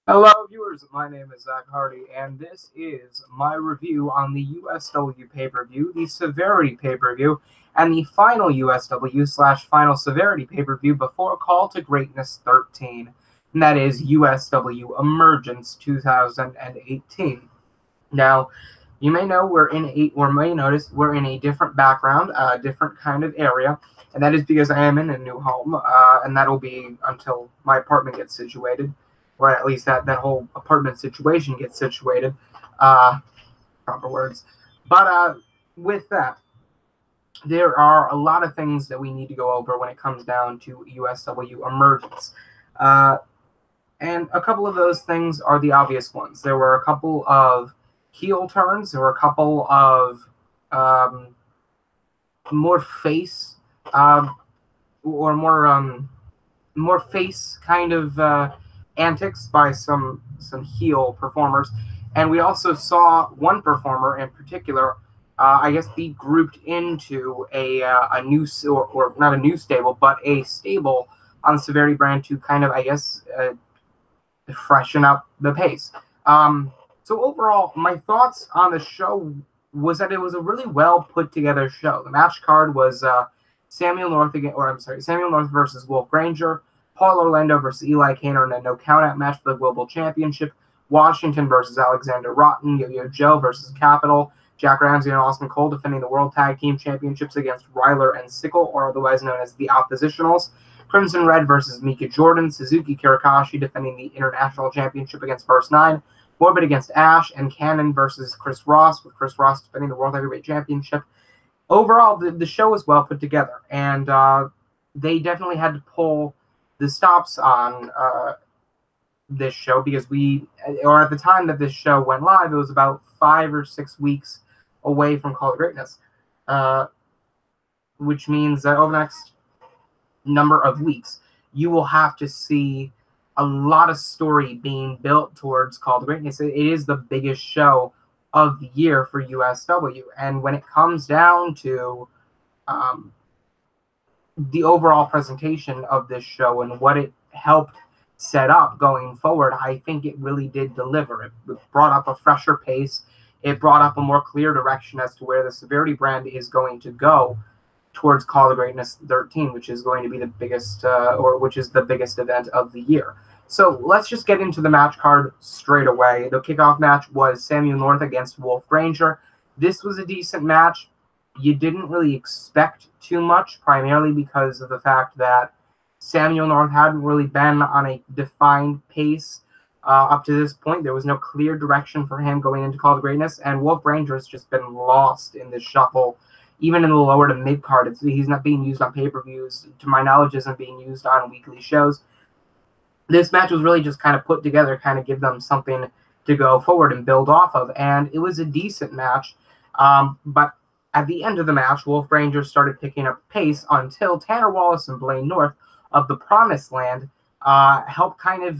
Hello, viewers. My name is Zack Hardy, and this is my review on the USW pay-per-view, the Severity pay-per-view, and the final USW/final Severity pay-per-view before Call to Greatness 13, and that is USW Emergence 2018. Now, you may know or may notice we're in a different background, a different kind of area, and that is because I am in a new home, and that'll be until my apartment gets situated, or at least that whole apartment situation gets situated. Uh, Proper words. But with that, there are a lot of things that we need to go over when it comes down to USW Emergence. Uh, and a couple of those things are the obvious ones. There were a couple of heel turns. There were a couple of more face or more face kind of antics by some heel performers, and we also saw one performer in particular, I guess, be grouped into a new or not a new stable, but a stable on the Severity brand to kind of, I guess, freshen up the pace. So overall, my thoughts on the show was that it was a really well put together show. The match card was Samuel North versus Wolf Granger, Paulo Orlando versus Eli Kaner in a no countout match for the Global Championship, Washington versus Alexander Rotten, Yoyo Joe versus Capital, Jack Ramsay and Austin Cole defending the World Tag Team Championships against Ryland and Sickle, or otherwise known as the Oppositionals, Crimson Red versus Mika Jordan, Suzuki Karakash defending the International Championship against First Nine, Morbid against Ashe, and Cannon versus Chris Ross, with Chris Ross defending the World Heavyweight Championship. Overall, the show was well put together, and they definitely had to pull the stops on this show because at the time that this show went live, it was about 5 or 6 weeks away from Call to Greatness, which means that over the next number of weeks, you will have to see a lot of story being built towards Call to Greatness. It is the biggest show of the year for USW, and when it comes down to the overall presentation of this show and what it helped set up going forward, I think it really did deliver. It brought up a fresher pace. It brought up a more clear direction as to where the Severity brand is going to go towards Call to Greatness 13, which is going to be the biggest, which is the biggest event of the year. So let's just get into the match card straight away. The kickoff match was Samuel North against Wolf Granger. This was a decent match. You didn't really expect too much, primarily because of the fact that Samuel North hadn't really been on a defined pace up to this point. There was no clear direction for him going into Call to Greatness, and Wolf Granger has just been lost in this shuffle. Even in the lower to mid card, he's not being used on pay-per-views. To my knowledge, isn't being used on weekly shows. This match was really just kind of put together, kind of give them something to go forward and build off of, and it was a decent match. But at the end of the match, Wolf Granger started picking up pace until Tanner Wallace and Blaine North of the Promised Land helped kind of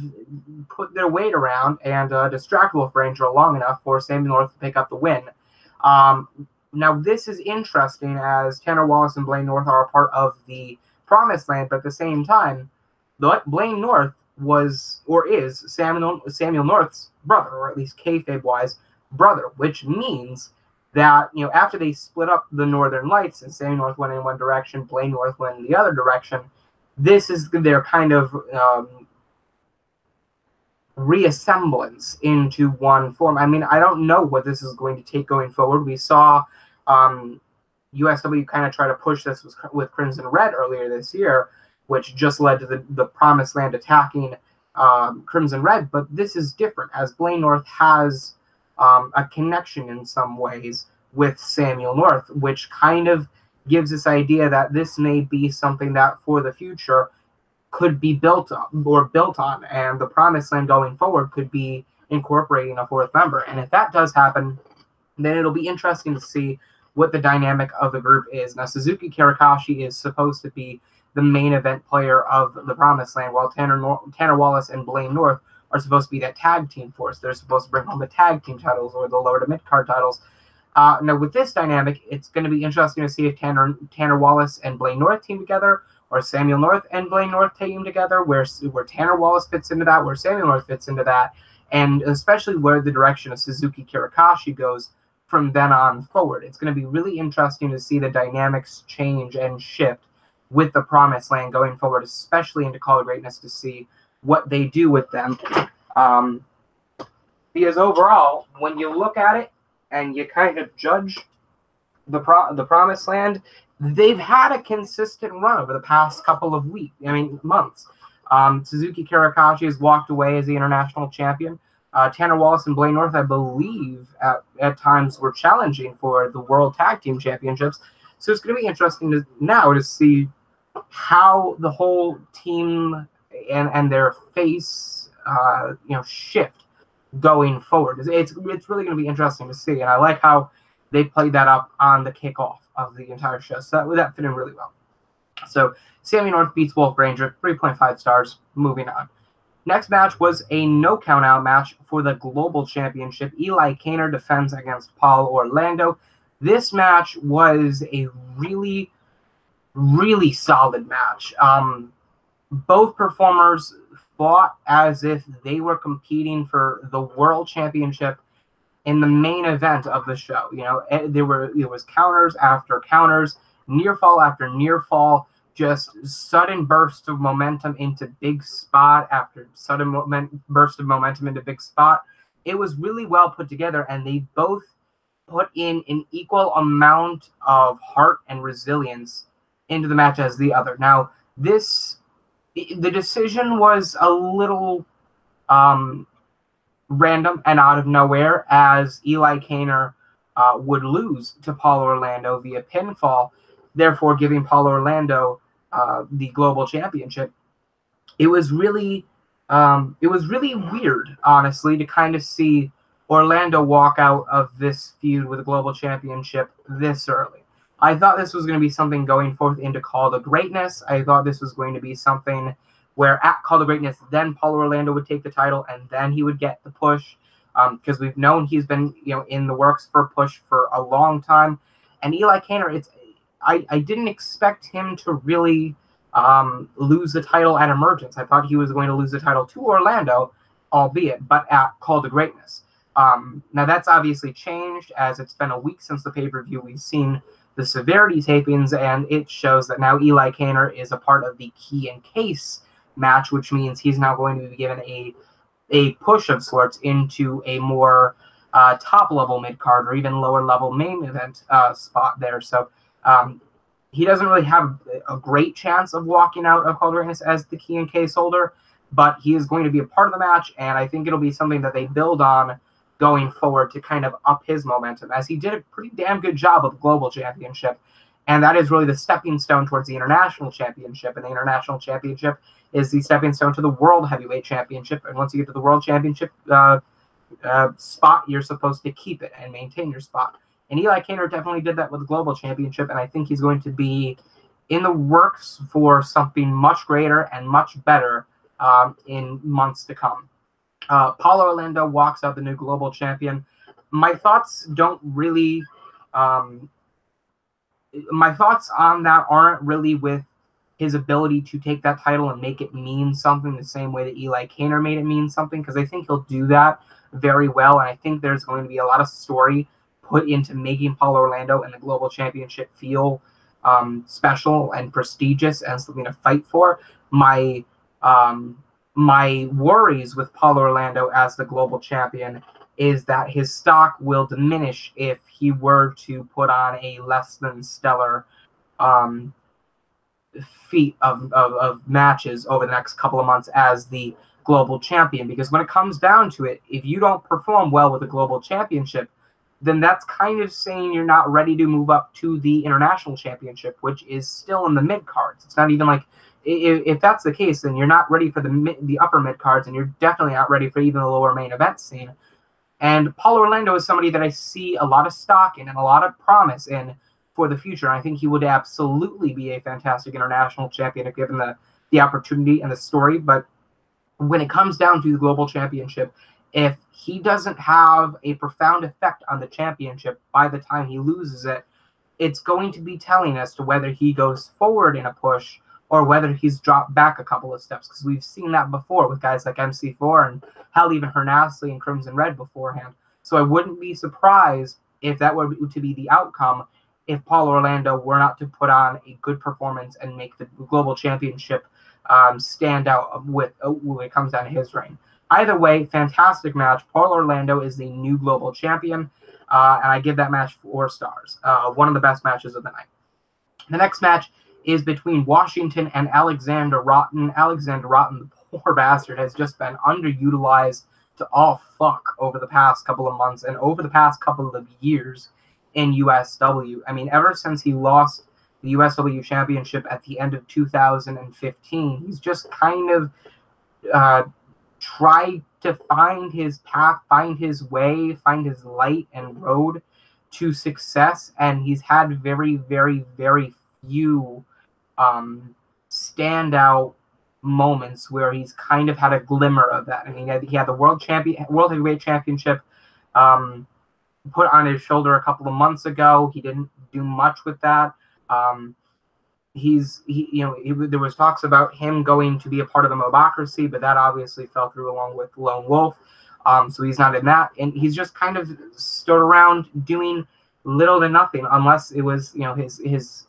put their weight around and distract Wolf Granger long enough for Samuel North to pick up the win. Now, this is interesting as Tanner Wallace and Blaine North are a part of the Promised Land, but at the same time, Blaine North was or is Samuel North's brother, or at least kayfabe-wise brother, which means that, after they split up the Northern Lights and Samuel North went in one direction, Blaine North went in the other direction, this is their kind of reassemblance into one form. I mean, I don't know what this is going to take going forward. We saw USW kind of try to push this with Crimson Red earlier this year, which just led to the Promised Land attacking Crimson Red. But this is different, as Blaine North has a connection in some ways with Samuel North, which kind of gives this idea that this may be something that for the future could be built on, and the Promised Land going forward could be incorporating a fourth member. And if that does happen, then it'll be interesting to see what the dynamic of the group is. Now, Suzuki Karakash is supposed to be the main event player of the Promised Land, while Tanner Wallace and Blaine North are supposed to be that tag team force. They're supposed to bring home the tag team titles or the lower to mid card titles. Now, with this dynamic, it's going to be interesting to see if Tanner Wallace and Blaine North team together, or Samuel North and Blaine North taking together, where Tanner Wallace fits into that, where Samuel North fits into that, and especially where the direction of Suzuki Karakash goes from then on forward. It's going to be really interesting to see the dynamics change and shift with the Promised Land going forward, especially into Call of Greatness, to see what they do with them. Because overall, when you look at it and you kind of judge the Promised Land, they've had a consistent run over the past couple of months. Suzuki Karakash has walked away as the international champion. Tanner Wallace and Blaine North, I believe, at times were challenging for the World Tag Team Championships. So it's going to be interesting to see how the whole team and their face, shift going forward. It's really going to be interesting to see, and I like how they played that up on the kickoff of the entire show. So that fit in really well. So Sammy North beats Wolf Ranger, 3.5 stars. Moving on. Next match was a no count out match for the Global Championship. Eli Kaner defends against Paulo Orlando. This match was a really, really solid match. Both performers fought as if they were competing for the World Championship in the main event of the show. It was counters after counters, near fall after near fall, just sudden bursts of momentum into big spot after sudden burst of momentum into big spot. It was really well put together, and they both put in an equal amount of heart and resilience into the match as the other. Now, the decision was a little random and out of nowhere, as Eli Kaner would lose to Paulo Orlando via pinfall, therefore giving Paulo Orlando the Global Championship. It was really weird, honestly, to kind of see Orlando walk out of this feud with the Global Championship this early. I thought this was going to be something going forth into Call to Greatness. I thought this was going to be something where at Call to Greatness, then Paulo Orlando would take the title, and then he would get the push, because we've known he's been in the works for a push for a long time. And Eli Kaner, I didn't expect him to really lose the title at Emergence. I thought he was going to lose the title to Orlando, albeit, but at Call to Greatness. Now that's obviously changed, as it's been a week since the pay-per-view. We've seen the Severity tapings, and it shows that now Eli Kaner is a part of the Key and Case match, which means he's now going to be given a push of sorts into a more top-level mid-card or even lower-level main event spot there. So he doesn't really have a great chance of walking out of Call to Greatness as the Key and Case holder, but he is going to be a part of the match, and I think it'll be something that they build on going forward to kind of up his momentum, as he did a pretty damn good job with the Global Championship, and that is really the stepping stone towards the International Championship, and the International Championship is the stepping stone to the World Heavyweight Championship, and once you get to the World Championship spot, you're supposed to keep it and maintain your spot. And Eli Kaner definitely did that with the Global Championship, and I think he's going to be in the works for something much greater and much better in months to come. Paulo Orlando walks out the new Global Champion. My thoughts don't really... my thoughts on that aren't really with his ability to take that title and make it mean something the same way that Eli Kaner made it mean something, because I think he'll do that very well, and I think there's going to be a lot of story put into making Paulo Orlando and the Global Championship feel special and prestigious and something to fight for. My worries with Paulo Orlando as the Global Champion is that his stock will diminish if he were to put on a less than stellar feat of matches over the next couple of months as the Global Champion. Because when it comes down to it, if you don't perform well with the Global Championship, then that's kind of saying you're not ready to move up to the International Championship, which is still in the mid-cards. It's not even like, if that's the case, then you're not ready for the upper mid-cards, and you're definitely not ready for even the lower main event scene. And Paulo Orlando is somebody that I see a lot of stock in and a lot of promise in for the future. And I think he would absolutely be a fantastic international champion if given the opportunity and the story. But when it comes down to the Global Championship, if he doesn't have a profound effect on the championship by the time he loses it, it's going to be telling as to whether he goes forward in a push or whether he's dropped back a couple of steps, because we've seen that before with guys like MC4 and hell, even Hernasli and Crimson Red beforehand. So I wouldn't be surprised if that were to be the outcome, if Paulo Orlando were not to put on a good performance and make the global championship stand out when it comes down to his reign. Either way, fantastic match. Paulo Orlando is the new global champion, and I give that match 4 stars. One of the best matches of the night. The next match is between Washington and Alexander Rotten. Alexander Rotten, the poor bastard, has just been underutilized to all fuck over the past couple of months and over the past couple of years in USW. I mean, ever since he lost the USW Championship at the end of 2015, he's just kind of tried to find his path, find his way, find his light and road to success, and he's had very, very, very few standout moments where he's kind of had a glimmer of that. I mean, he had the World Heavyweight Championship put on his shoulder a couple of months ago. He didn't do much with that. There was talks about him going to be a part of the Mobocracy, but that obviously fell through along with Lone Wolf. So he's not in that, and he's just kind of stood around doing little to nothing, unless it was his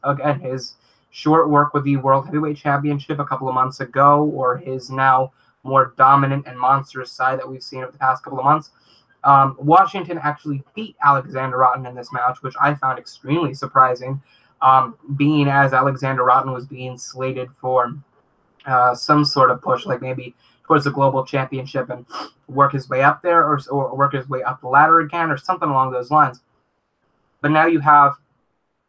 short work with the World Heavyweight Championship a couple of months ago, or his now more dominant and monstrous side that we've seen over the past couple of months. Washington actually beat Alexander Rotten in this match, which I found extremely surprising, being as Alexander Rotten was being slated for some sort of push, like maybe towards the global championship and work his way up there, or work his way up the ladder again, or something along those lines. But now you have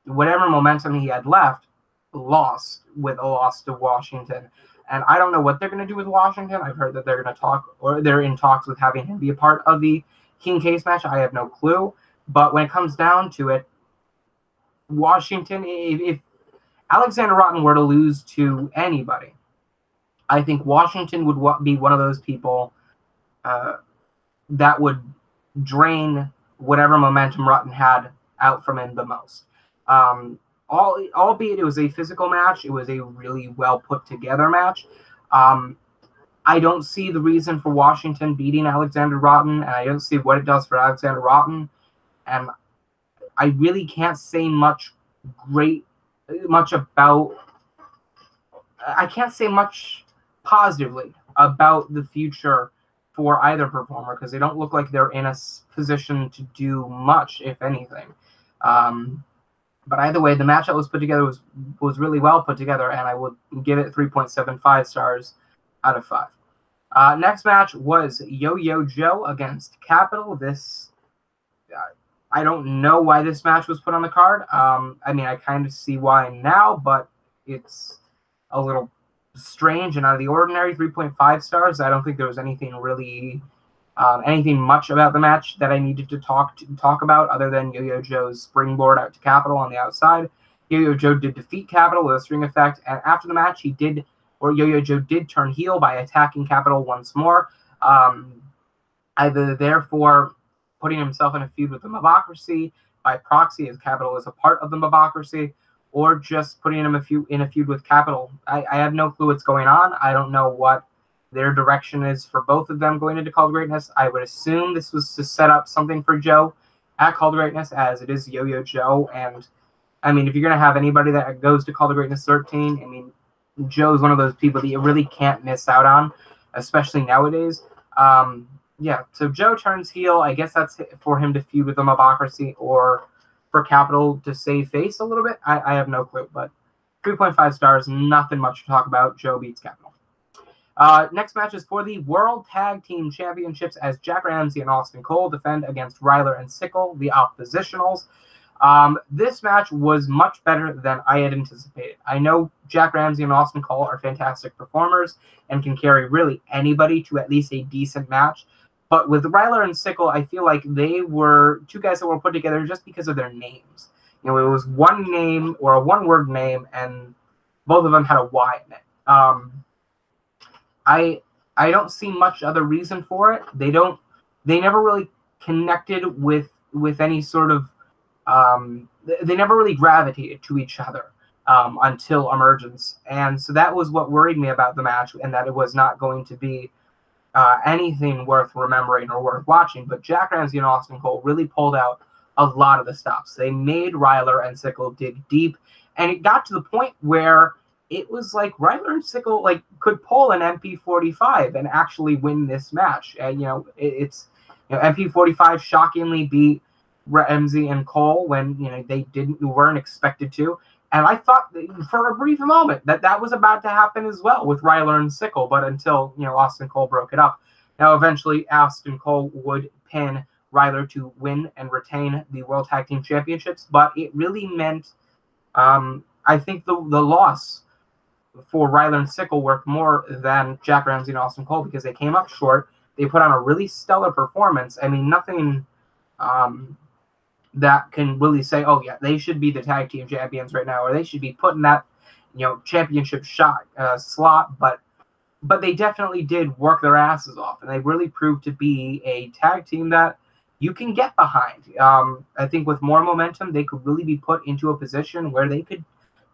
whatever momentum he had left lost with a loss to Washington. And I don't know what they're going to do with Washington. I've heard that they're going to talk, or they're in talks with having him be a part of the King Case match. I have no clue. But when it comes down to it, Washington, if Alexander Rotten were to lose to anybody, I think Washington would be one of those people that would drain whatever momentum Rotten had out from him the most. Albeit it was a physical match, it was a really well put together match. I don't see the reason for Washington beating Alexander Rotten, and I don't see what it does for Alexander Rotten. And I really can't say much positively about the future for either performer, because they don't look like they're in a position to do much, if anything. But either way, the match that was put together was really well put together, and I would give it 3.75 stars out of 5. Next match was Yoyo Joe against Capital. This, I don't know why this match was put on the card. I mean, I kind of see why now, but it's a little strange and out of the ordinary. 3.5 stars. I don't think there was anything really, anything much about the match that I needed to talk about, other than Yoyo Joe's springboard out to Capital on the outside. Yoyo Joe did defeat Capital with a string effect, and after the match, Yoyo Joe did turn heel by attacking Capital once more. Either therefore putting himself in a feud with the Mobocracy by proxy, as Capital is a part of the Mobocracy, or just putting him in a feud with Capital. I have no clue what's going on. I don't know what their direction is for both of them going into Call to Greatness. I would assume this was to set up something for Joe at Call to Greatness, as it is Yoyo Joe. And I mean, if you're going to have anybody that goes to Call to Greatness 13, I mean, Joe's one of those people that you really can't miss out on, especially nowadays. Yeah, so Joe turns heel. I guess that's for him to feud with the Mobocracy, or for Capital to save face a little bit. I have no clue, but 3.5 stars, nothing much to talk about. Joe beats Capital. Next match is for the World Tag Team Championships, as Jack Ramsay and Austin Cole defend against Ryland and Sickle, the oppositionals. This match was much better than I had anticipated. I know Jack Ramsay and Austin Cole are fantastic performers and can carry really anybody to at least a decent match. But with Ryland and Sickle, I feel like they were two guys that were put together just because of their names. You know, it was one name or a one-word name, and both of them had a Y in it. I don't see much other reason for it. They never really connected with any sort of, they never really gravitated to each other. until Emergence. And so that was what worried me about the match, and that it was not going to be anything worth remembering or worth watching. But Jack Ramsay and Austin Cole really pulled out a lot of the stops. They made Ryland and Sickle dig deep, and it got to the point where it was like Ryland and Sickle could pull an MP45 and actually win this match. And MP45 shockingly beat Ramsay and Cole when they weren't expected to. And I thought for a brief moment that was about to happen as well with Ryland and Sickle, but until Austin Cole broke it up. Now eventually Austin Cole would pin Ryland to win and retain the World Tag Team Championships, but it really meant I think the loss for Ryland and Sickle worked more than Jack Ramsay and Austin Cole, because they came up short. They put on a really stellar performance. I mean, nothing that can really say, oh yeah, they should be the tag team champions right now, or they should be putting that championship slot, but they definitely did work their asses off, and they really proved to be a tag team that you can get behind. I think with more momentum, they could really be put into a position where they could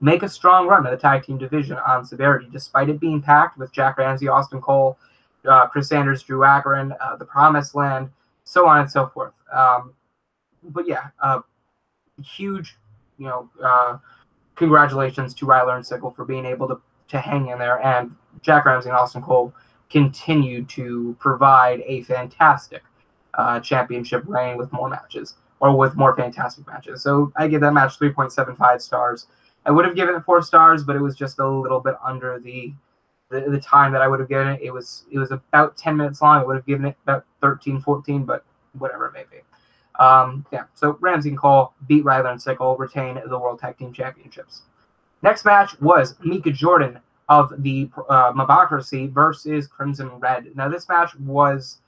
make a strong run in the tag team division on Severity, despite it being packed with Jack Ramsay, Austin Cole, Chris Sanders, Drew Agron, the Promised Land, so on and so forth. But yeah, huge, congratulations to Ryland and Sickle for being able to hang in there, and Jack Ramsay and Austin Cole continue to provide a fantastic championship reign with more matches, or with more fantastic matches. So I give that match 3.75 stars. I would have given it 4 stars, but it was just a little bit under the time that I would have given it. It was about 10 minutes long. I would have given it about 13, 14, but whatever it may be. Yeah, so Ramsay and Cole beat Ryland and Sickle, retain the World Tag Team Championships. Next match was Mika Jordan of the Mobocracy versus Crimson Red. Now, this match was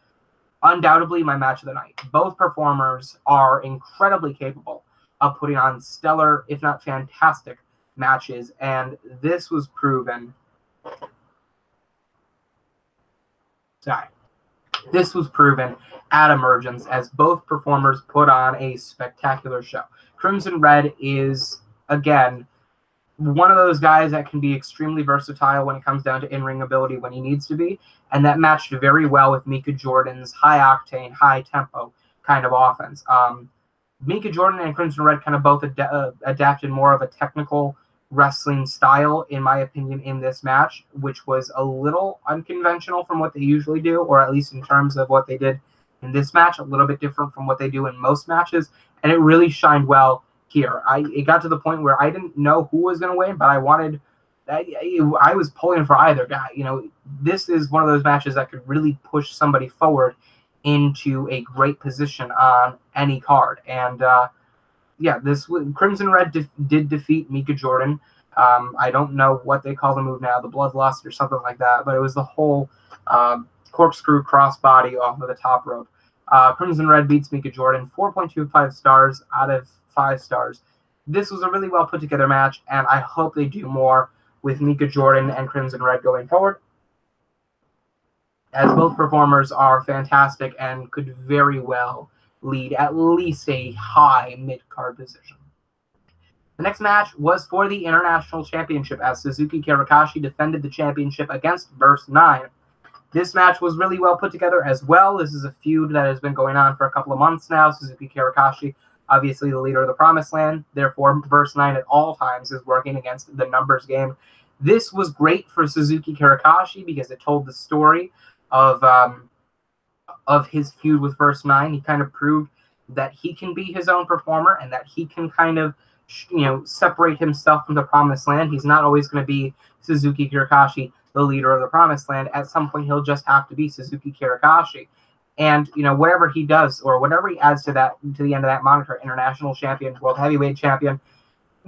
undoubtedly my match of the night. Both performers are incredibly capable of putting on stellar, if not fantastic, matches, and this was proven. This was proven at Emergence, as both performers put on a spectacular show. Crimson Red is, again, one of those guys that can be extremely versatile when it comes down to in-ring ability when he needs to be, and that matched very well with Mika Jordan's high-octane, high-tempo kind of offense. Mika Jordan and Crimson Red kind of both adapted more of a technical wrestling style, in my opinion, in this match, which was a little unconventional from what they usually do, or at least in terms of what they did in this match, a little bit different from what they do in most matches, and it really shined well here. It got to the point where I didn't know who was going to win, but I was pulling for either guy. This is one of those matches that could really push somebody forward into a great position on any card. And yeah, Crimson Red did defeat Mika Jordan. I don't know what they call the move now, the Bloodlust or something like that, but it was the whole corkscrew crossbody off of the top rope. Crimson Red beats Mika Jordan, 4.25 stars out of 5 stars. This was a really well put together match, and I hope they do more with Mika Jordan and Crimson Red going forward, as both performers are fantastic and could very well lead at least a high mid-card position. The next match was for the International Championship, as Suzuki Karakash defended the championship against Verse 9. This match was really well put together as well. This is a feud that has been going on for a couple of months now. Suzuki Karakash, obviously the leader of the Promised Land, therefore Verse 9 at all times is working against the numbers game. This was great for Suzuki Karakash because it told the story of his feud with Verse 9. He kind of proved that he can be his own performer and that he can kind of separate himself from the Promised Land. He's not always going to be Suzuki Karakash, the leader of the Promised Land. At some point, he'll just have to be Suzuki Karakash. And, whatever he does or whatever he adds to the end of that moniker, international champion, world heavyweight champion,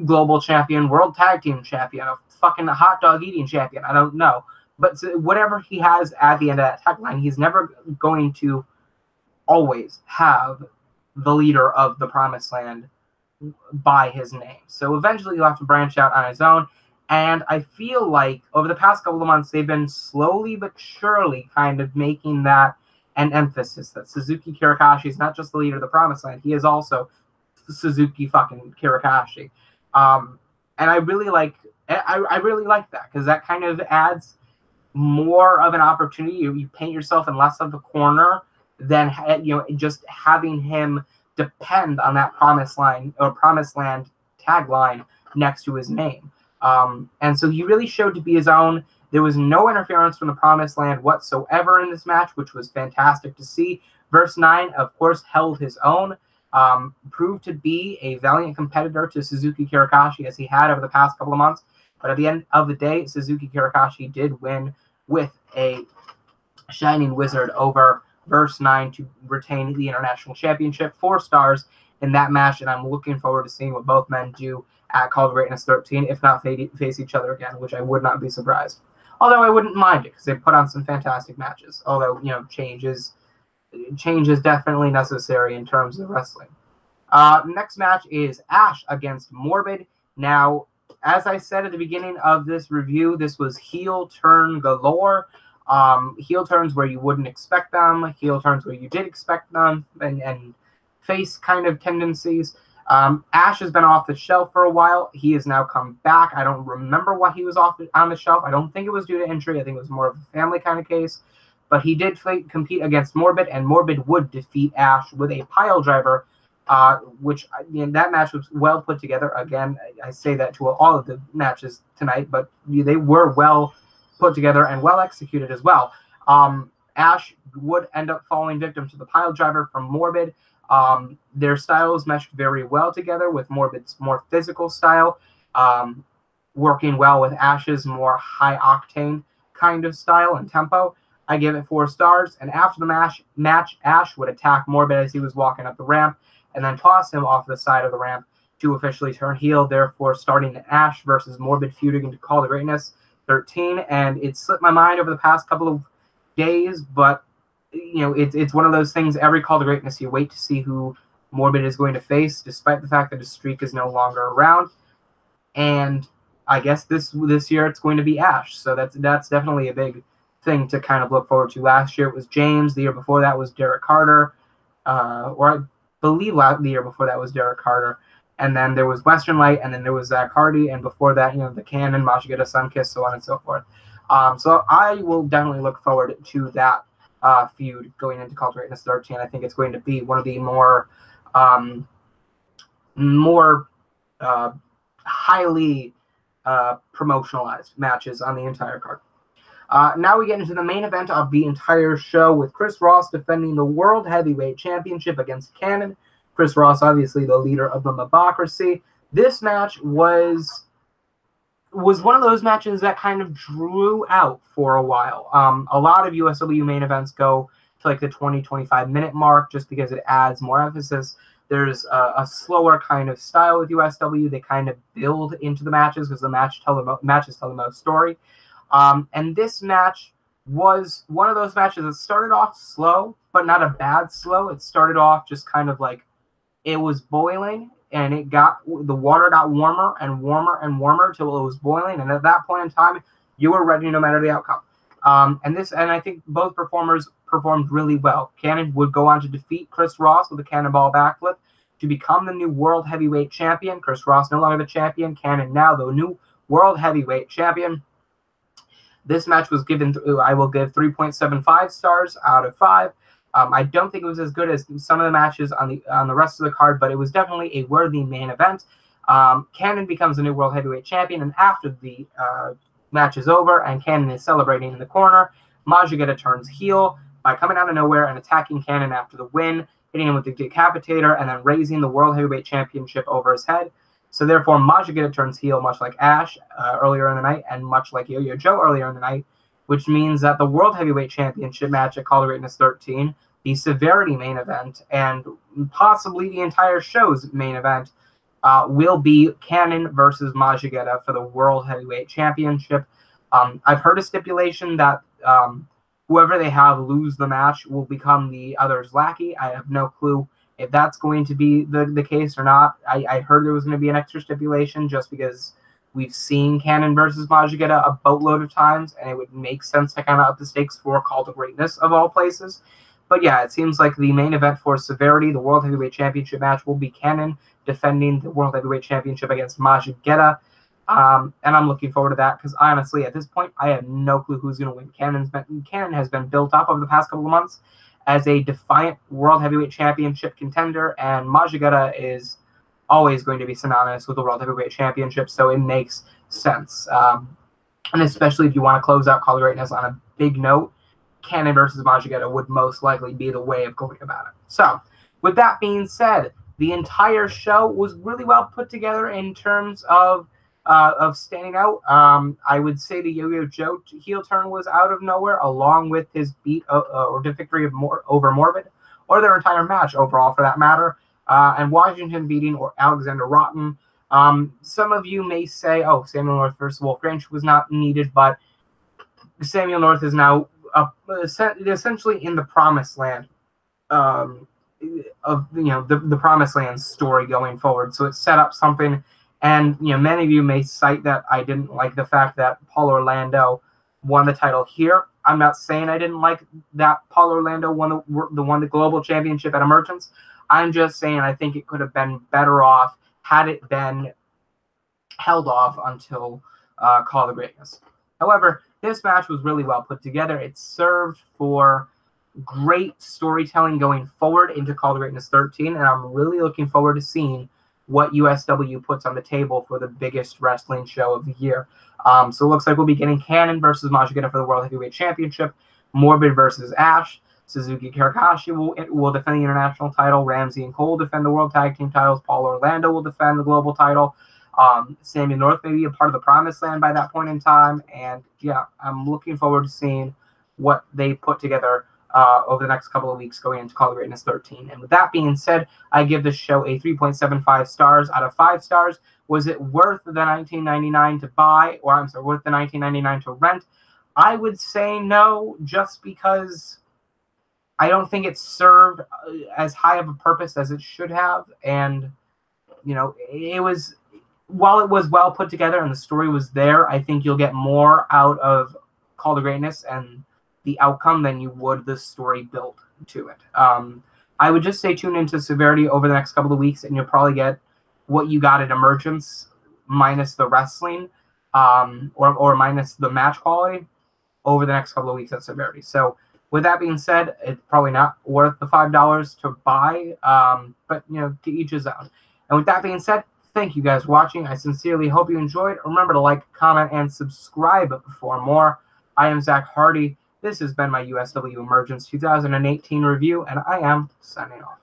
global champion, world tag team champion, a fucking hot dog eating champion, I don't know. But whatever he has at the end of that tagline, he's never going to always have the leader of the Promised Land by his name. So eventually he'll have to branch out on his own. And I feel like over the past couple of months, they've been slowly but surely kind of making that an emphasis, that Suzuki Karakash is not just the leader of the Promised Land. He is also Suzuki fucking Karakash. And I really like that, because that kind of adds more of an opportunity. You paint yourself in less of a corner than just having him depend on that promised land tagline next to his name. And so he really showed to be his own. There was no interference from the promised land whatsoever in this match, which was fantastic to see. Verse 9, of course, held his own. Proved to be a valiant competitor to Suzuki Karakash, as he had over the past couple of months. But at the end of the day, Suzuki Karakash did win with a Shining Wizard over Verse 9 to retain the International Championship. 4 stars in that match, and I'm looking forward to seeing what both men do at Call To Greatness 13, if not face each other again, which I would not be surprised. Although I wouldn't mind it, because they put on some fantastic matches. Although, change is definitely necessary in terms of wrestling. Next match is Ashe against Morbid. Now, as I said at the beginning of this review, this was heel turn galore. Heel turns where you wouldn't expect them, heel turns where you did expect them, and face kind of tendencies. Ashe has been off the shelf for a while. He has now come back. I don't remember why he was on the shelf. I don't think it was due to injury. I think it was more of a family kind of case. But he did compete against Morbid, and Morbid would defeat Ashe with a pile driver, which that match was well put together. Again, I say that to all of the matches tonight, but they were well put together and well executed as well. Ashe would end up falling victim to the pile driver from Morbid. Their styles meshed very well together, with Morbid's more physical style working well with Ashe's more high-octane kind of style and tempo. I give it 4 stars, and after the match, Ashe would attack Morbid as he was walking up the ramp, and then toss him off the side of the ramp to officially turn heel, therefore starting the Ashe versus Morbid feud into Call To Greatness 13. And it slipped my mind over the past couple of days, but it's one of those things. Every Call To Greatness, you wait to see who Morbid is going to face, despite the fact that his streak is no longer around. And I guess this year it's going to be Ashe, so that's definitely a big thing to kind of look forward to. Last year it was James. The year before that was Derek Carter, or I believe the year before that was Derek Carter. And then there was Western Light, and then there was Zack Hardy, and before that, the Cannon, Mashigeta, Sunkiss, so on and so forth. So I will definitely look forward to that feud going into Call To Greatness 13. I think it's going to be one of the more highly promotionalized matches on the entire card. Now we get into the main event of the entire show, with Chris Ross defending the World Heavyweight Championship against Cannon. Chris Ross, obviously the leader of the Mobocracy. This match was one of those matches that kind of drew out for a while. A lot of USW main events go to like the 20-25 minute mark, just because it adds more emphasis. There's a slower kind of style with USW. They kind of build into the matches, because the matches tell the most story. And this match was one of those matches that started off slow, but not a bad slow. It started off just kind of like it was boiling, and the water got warmer and warmer and warmer till it was boiling. And at that point in time, you were ready no matter the outcome. And I think both performers performed really well. Cannon would go on to defeat Chris Ross with a cannonball backflip to become the new World Heavyweight Champion. Chris Ross no longer the champion. Cannon now the new World Heavyweight Champion. This match was I will give 3.75 stars out of 5. I don't think it was as good as some of the matches on the rest of the card, but it was definitely a worthy main event. Cannon becomes the new World Heavyweight Champion, and after the match is over and Cannon is celebrating in the corner, Mashigeta turns heel by coming out of nowhere and attacking Cannon after the win, hitting him with the Decapitator, and then raising the World Heavyweight Championship over his head. So therefore, Mashigeta turns heel, much like Ashe earlier in the night, and much like Yoyo Joe earlier in the night, which means that the World Heavyweight Championship match at Call To Greatness 13, the Severity main event, and possibly the entire show's main event, will be Cannon versus Mashigeta for the World Heavyweight Championship. I've heard a stipulation that whoever they have lose the match will become the other's lackey. I have no clue if that's going to be the case or not. I heard there was going to be an extra stipulation just because we've seen Cannon versus Mashigeta a boatload of times, and it would make sense to kind of up the stakes for Call To Greatness of all places. But yeah, it seems like the main event for Severity, the World Heavyweight Championship match, will be Cannon defending the World Heavyweight Championship against Mashigeta. And I'm looking forward to that because honestly, at this point, I have no clue who's going to win. Cannon has been built up over the past couple of months as a defiant World Heavyweight Championship contender, and Majigata is always going to be synonymous with the World Heavyweight Championship, so it makes sense. And especially if you want to close out Call To Greatness on a big note, Cannon versus Majigata would most likely be the way of going about it. So, with that being said, the entire show was really well put together in terms of standing out. I would say the Yoyo Joe heel turn was out of nowhere, along with his beat or the victory of over Morbid, or their entire match overall for that matter. And Washington beating or Alexander Rotten. Some of you may say, oh, Samuel North versus Wolf Grange was not needed, but Samuel North is now essentially in the promised land of the promised land story going forward. So it set up something. And many of you may cite that I didn't like the fact that Paulo Orlando won the title here. I'm not saying I didn't like that Paulo Orlando won the global championship at Emergence. I'm just saying I think it could have been better off had it been held off until Call To Greatness. However, this match was really well put together. It served for great storytelling going forward into Call To Greatness 13, and I'm really looking forward to seeing what USW puts on the table for the biggest wrestling show of the year. So it looks like we'll be getting Cannon versus Majigata for the World Heavyweight Championship, Morbid versus Ashe, Suzuki Karakash will defend the international title, Ramsay and Cole defend the World Tag Team titles, Paulo Orlando will defend the global title, Samuel North may be a part of the Promised Land by that point in time, and yeah, I'm looking forward to seeing what they put together over the next couple of weeks going into Call To Greatness 13. And with that being said, I give this show a 3.75 stars out of 5 stars. Was it worth the $19.99 to buy, or I'm sorry, worth the $19.99 to rent? I would say no, just because I don't think it served as high of a purpose as it should have. And, it was, while it was well put together and the story was there, I think you'll get more out of Call To Greatness and the outcome than you would the story built to it. I would just say tune into Severity over the next couple of weeks, and you'll probably get what you got at Emergence minus the wrestling or minus the match quality over the next couple of weeks at Severity. So with that being said, it's probably not worth the $5 to buy, but to each his own. And with that being said, thank you guys for watching. I sincerely hope you enjoyed. Remember to like, comment, and subscribe for more. I am Zack Hardy. This has been my USW Emergence 2018 review, and I am signing off.